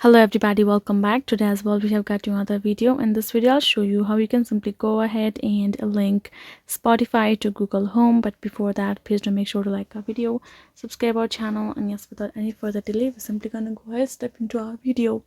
Hello everybody, welcome back. Today as well we have got another video. In this video I'll show you how you can simply go ahead and link Spotify to Google Home. But before that, please do make sure to like our video, subscribe our channel, and yes, without any further delay we're simply gonna go ahead step into our video.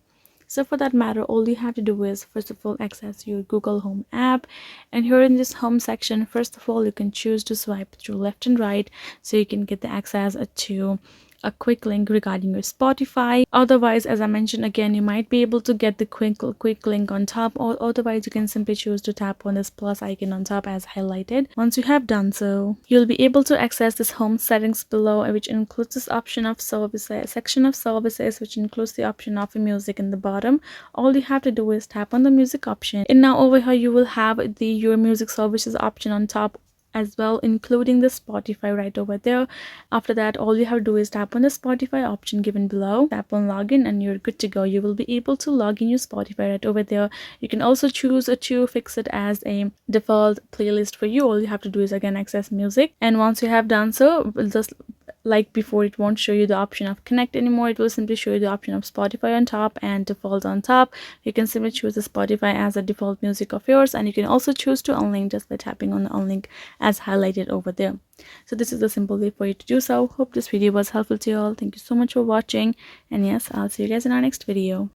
So for that matter, all you have to do is first of all access your Google Home app, and here in this home section, first of all you can choose to swipe through left and right so you can get the access to a quick link regarding your Spotify. Otherwise, as I mentioned again, you might be able to get the quick link on top, or otherwise you can simply choose to tap on this plus icon on top as highlighted. Once you have done so, you'll be able to access this home settings below, which includes this option of services, section of services, which includes the option of music in the bottom. All you have to do is tap on the music option, and now over here you will have the your music services option on top as well, including the Spotify right over there. After that, all you have to do is tap on the Spotify option given below, tap on login, and you're good to go. You will be able to log in your Spotify right over there. You can also choose to fix it as a default playlist for you. All you have to do is again access music, and once you have done so, just like before, it won't show you the option of connect anymore. It will simply show you the option of Spotify on top and default on top. You can simply choose the Spotify as a default music of yours, and you can also choose to unlink just by tapping on the unlink as highlighted over there. So this is the simple way for you to do so. Hope this video was helpful to you all. Thank you so much for watching, and yes, I'll see you guys in our next video.